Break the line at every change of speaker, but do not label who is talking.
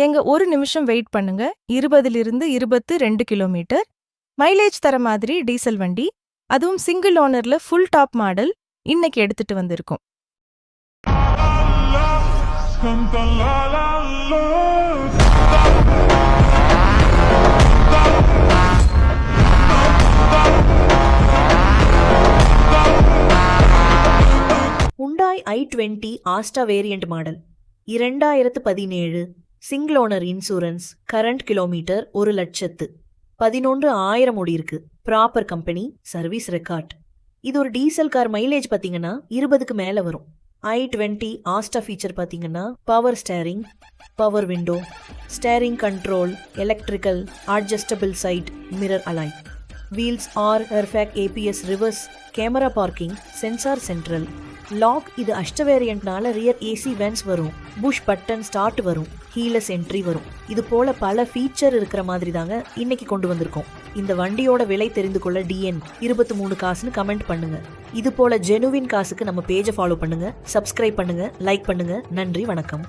எங்க 1 நிமிஷம் வெயிட் பண்ணுங்க 20லிருந்து 22 கிலோமீட்டர். மைலேஜ் தர மாதிரி டீசல் வண்டி, அதுவும் சிங்கிள் ஓனர்ல ஃபுல் டாப் மாடல் இன்னைக்கு எடுத்துட்டு வந்திருக்கோம்.
Hyundai i20 Asta variant model 2017 single owner insurance, current kilometre 1,11,000 ஓடி இருக்கு. Proper company, service record. இது ஒரு டீசல் கார். மைலேஜ் பார்த்தீங்கன்னா 20க்கு மேலே வரும். i20 ஆஸ்டா ஃபீச்சர் பார்த்தீங்கன்னா power steering, power window, steering control, electrical, adjustable side mirror alloy, wheels are airbag, ABS reverse, camera parking, sensor central lock. இது Asta வேரியண்ட்னால rear AC vents வரும், push button start வரும், keyless entry வரும். இது போல பல feature இருக்கிற மாதிரி தாங்க இன்னைக்கு கொண்டு வந்திருக்கோம். இந்த வண்டியோட விலை தெரிந்து கொள்ள DN 23 காசுன்னு கமெண்ட் பண்ணுங்க. இது போல ஜெனுவின் காசுக்கு நம்ம பேஜை ஃபாலோ பண்ணுங்க, சப்ஸ்கிரைப் பண்ணுங்க, லைக் பண்ணுங்க. நன்றி, வணக்கம்.